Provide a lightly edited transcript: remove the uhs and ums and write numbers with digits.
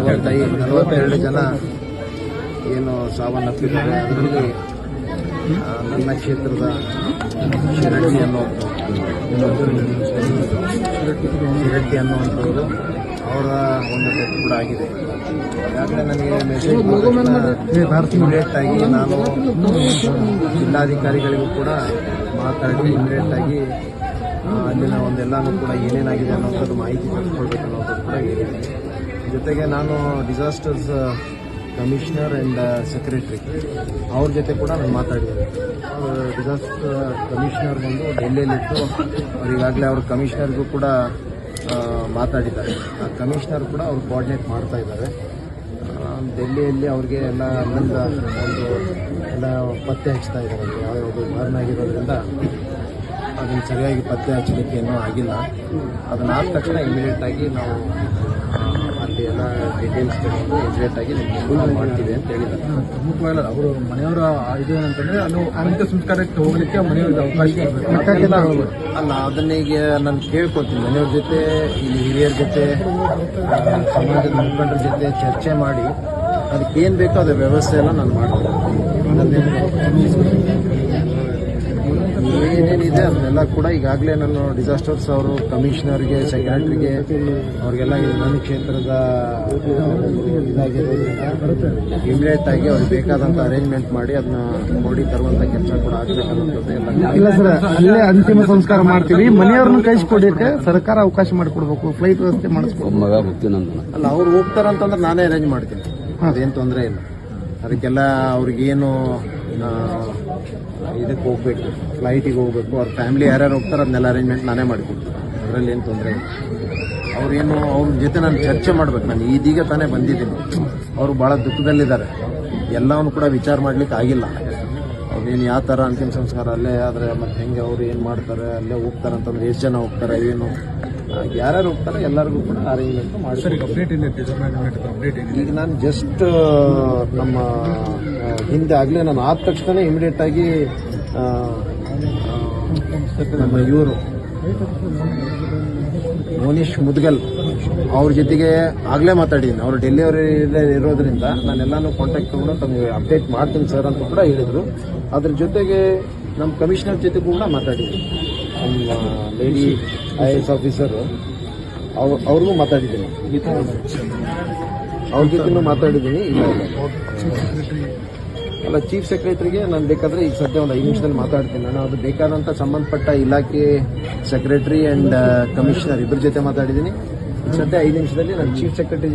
42 ಜನ ಏನು ಸಾವನ್ನಪ್ಪಿದ್ದಾರೆ. ಅದರಲ್ಲಿ ನನ್ನ ಕ್ಷೇತ್ರದ ಶಿರಟ್ಟಿ ಅನ್ನುವಂಥವ್ರು ಅವರ ಒಂದು ಡೆತ್ ಕೂಡ ಆಗಿದೆ. ಈಗಾಗಲೇ ನನಗೆ ಮೆಸೇಜ್ ಇಮಿಡಿಯೇಟ್ ಆಗಿ ನಾನು ಜಿಲ್ಲಾಧಿಕಾರಿಗಳಿಗೂ ಕೂಡ ಮಾತಾಡಿ ಇಮಿಡಿಯೇಟ್ ಆಗಿ ಅಲ್ಲಿನ ಒಂದೆಲ್ಲನೂ ಕೂಡ ಏನೇನಾಗಿದೆ ಅನ್ನೋಂಥದ್ದು ಮಾಹಿತಿ ತೆಗೆದುಕೊಳ್ಬೇಕು ಅನ್ನೋಂಥದ್ದು ಕೂಡ ಹೇಳಿದೆ. ಜೊತೆಗೆ ನಾನು ಡಿಸಾಸ್ಟರ್ಸ್ ಕಮಿಷನರ್ ಆ್ಯಂಡ್ ಸೆಕ್ರೆಟ್ರಿ ಅವ್ರ ಜೊತೆ ಕೂಡ ನಾನು ಮಾತಾಡಿದ್ದೇನೆ. ಡಿಸಾಸ್ಟರ್ ಕಮಿಷನರ್ ಬಂದು ಡೆಲ್ಲಿಯಲ್ಲಿತ್ತು. ಈಗಾಗಲೇ ಅವ್ರ ಕಮಿಷನರ್ಗೂ ಕೂಡ ಮಾತಾಡಿದ್ದಾರೆ. ಆ ಕಮಿಷನರ್ ಕೂಡ ಅವ್ರು ಕೋಆರ್ಡಿನೇಟ್ ಮಾಡ್ತಾ ಇದ್ದಾರೆ. ಡೆಲ್ಲಿಯಲ್ಲಿ ಅವ್ರಿಗೆ ಎಲ್ಲ ಅಲ್ಲಿಂದ ಒಂದು ಎಲ್ಲ ಪತ್ತೆ ಹಚ್ತಾ ಇದ್ದಾರೆ. ಯಾವ್ಯಾವುದು ಮರಣ ಆಗಿರೋದ್ರಿಂದ ಅದನ್ನು ಸರಿಯಾಗಿ ಪತ್ತೆ ಹಚ್ಚಲಿಕ್ಕೆ ಏನೂ ಆಗಿಲ್ಲ. ಅದನ್ನಾದ ತಕ್ಷಣ ಇಮಿಡಿಯೇಟಾಗಿ ನಾವು ಅಲ್ಲಿ ಎಲ್ಲ ಡೀಟೇಲ್ಸ್ ತಗೊಂಡು ಇಮಿಡಿಯೇಟಾಗಿ ನಿಮ್ಗೆ ಮಾಡ್ತೀವಿ ಅಂತ ಹೇಳಿದ್ದಾರೆ. ಪ್ರಮುಖವಾಗಿ ಅವರು ಮನೆಯವರ ಇದು ಏನಂತಂದರೆ ಅದು ಅಂತ್ಯ ಸಂಸ್ಕಾರಕ್ಕೆ ಹೋಗಲಿಕ್ಕೆ ಮನೆಯವ್ರಿಗೆ ಅವಕಾಶ ಅಲ್ಲ, ಅದನ್ನೀಗ ನಾನು ಕೇಳ್ಕೊತೀನಿ. ಮನೆಯವ್ರ ಜೊತೆ ಇಲ್ಲಿ ಹಿರಿಯರ ಜೊತೆ ಸಮಾಜದ ಮುಖಂಡರ ಜೊತೆ ಚರ್ಚೆ ಮಾಡಿ ಅದಕ್ಕೇನು ಬೇಕೋ ಅದರ ವ್ಯವಸ್ಥೆ ಎಲ್ಲ ನಾನು ಮಾಡ್ತೀನಿ. ಏನೇನಿದೆ ಅದನ್ನೆಲ್ಲ ಕೂಡ ಈಗಾಗಲೇ ನಾನು ಡಿಸಾಸ್ಟರ್ಸ್ ಅವರು ಕಮಿಷನರ್ಗೆ ಸೆಕ್ರೆಟರಿಗೆ ಅವ್ರಿಗೆಲ್ಲ ನನ್ನ ಕ್ಷೇತ್ರದ ಇದಾಗಿರೋದ್ರಿಂದ ಇಮಿಡಿಯೇಟ್ ಆಗಿ ಅವ್ರಿಗೆ ಬೇಕಾದಂಥ ಅರೇಂಜ್ಮೆಂಟ್ ಮಾಡಿ ಅದನ್ನ ನೋಡಿ ತರುವಂಥ ಕೆಲಸ ಕೂಡ ಆಗಬೇಕನ್ನೋದು ಎಲ್ಲ. ಇಲ್ಲ ಸರ್, ಅಲ್ಲೇ ಅಂತಿಮ ಸಂಸ್ಕಾರ ಮಾಡ್ತೀವಿ. ಮನೆಯವ್ರನ್ನ ಕಳಿಸ್ಕೊಡಕ್ಕೆ ಸರ್ಕಾರ ಅವಕಾಶ ಮಾಡಿಕೊಡ್ಬೇಕು, ಫ್ಲೈಟ್ ವ್ಯವಸ್ಥೆ ಮಾಡಿಸ್ಬೇಕು. ಅಲ್ಲ, ಅವ್ರು ಹೋಗ್ತಾರಂತಂದ್ರೆ ನಾನೇ ಅರೇಂಜ್ ಮಾಡ್ತೀನಿ, ಅದೇನು ತೊಂದರೆ ಇಲ್ಲ. ಅದಕ್ಕೆಲ್ಲ ಅವ್ರಿಗೇನು ಇದಕ್ಕೆ ಹೋಗ್ಬೇಕು, ಫ್ಲೈಟಿಗೆ ಹೋಗ್ಬೇಕು, ಅವ್ರ ಫ್ಯಾಮಿಲಿ ಯಾರ್ಯಾರು ಹೋಗ್ತಾರೆ ಅದನ್ನೆಲ್ಲ ಅರೇಂಜ್ಮೆಂಟ್ ನಾನೇ ಮಾಡಿಕೊಡ್ತೀನಿ. ಅದರಲ್ಲಿ ಏನು ತೊಂದರೆ ಇಲ್ಲ. ಅವ್ರೇನು ಅವ್ರ ಜೊತೆ ನಾನು ಚರ್ಚೆ ಮಾಡ್ಬೇಕು. ನಾನು ಇದೀಗ ತಾನೇ ಬಂದಿದ್ದೀನಿ. ಅವರು ಭಾಳ ದುಃಖದಲ್ಲಿದ್ದಾರೆ. ಎಲ್ಲವನ್ನೂ ಕೂಡ ವಿಚಾರ ಮಾಡ್ಲಿಕ್ಕೆ ಆಗಿಲ್ಲ. ಅವ್ರೇನು ಯಾವ ಥರ ಅಂತಿಮ ಸಂಸ್ಕಾರ ಅಲ್ಲೇ ಆದರೆ ಮತ್ತೆ ಹೆಂಗೆ ಅವ್ರು ಏನು ಮಾಡ್ತಾರೆ, ಅಲ್ಲೇ ಹೋಗ್ತಾರೆ ಅಂತಂದ್ರೆ ಎಷ್ಟು ಜನ ಹೋಗ್ತಾರೆ, ಏನು ಯಾರ್ಯಾರು ಹೋಗ್ತಾರೆ ಎಲ್ಲರಿಗೂ ಕೂಡ ಅರೇಂಜ್ಮೆಂಟ್ ಮಾಡಿ. ಈಗ ನಾನು ಜಸ್ಟ್ ನಮ್ಮ ಹಿಂದೆ ಆಗಲೇ ನಾನು ಆದ ತಕ್ಷಣ ಇಮಿಡಿಯೇಟ್ ಆಗಿ ನಮ್ಮ ಇವರು ಮೋನಿಶ್ ಮುದ್ಗಲ್ ಅವ್ರ ಜೊತೆಗೆ ಆಗಲೇ ಮಾತಾಡಿದ್ದೀನಿ. ಅವರು ಡೆಲ್ಲಿಯವರೇ ಇರೋದ್ರಿಂದ ನಾನೆಲ್ಲಾನು ಕಾಂಟ್ಯಾಕ್ಟ್ ತೊಗೊಂಡು ತಮಗೆ ಅಪ್ಡೇಟ್ ಮಾಡ್ತೀನಿ ಸರ್ ಅಂತ ಕೂಡ ಹೇಳಿದರು. ಅದ್ರ ಜೊತೆಗೆ ನಮ್ಮ ಕಮಿಷನರ್ ಜೊತೆ ಕೂಡ ಮಾತಾಡಿದ್ದೀನಿ. ನಮ್ಮ ಲೇಡಿ IAS ಆಫೀಸರು ಅವ್ರಿಗೂ ಮಾತಾಡಿದ್ದೀನಿ. ಅವ್ರ ಜೊತೆನೂ ಮಾತಾಡಿದ್ದೀನಿ. ಅಲ್ಲ, ಚೀಫ್ ಸೆಕ್ರೆಟರಿಗೆ ನಾನು ಬೇಕಾದರೆ ಈಗ ಸದ್ಯ ಒಂದು 5 ನಿಮಿಷದಲ್ಲಿ ಮಾತಾಡ್ತೀನಿ. ನಾನು ಅದು ಬೇಕಾದಂಥ ಸಂಬಂಧಪಟ್ಟ ಇಲಾಖೆ ಸೆಕ್ರೆಟರಿ ಆ್ಯಂಡ್ ಕಮಿಷನರ್ ಇಬ್ಬರ ಜೊತೆ ಮಾತಾಡಿದ್ದೀನಿ. ಸದ್ಯ 5 ನಿಮಿಷದಲ್ಲಿ ನಾನು ಚೀಫ್ ಸೆಕ್ರೆಟರಿ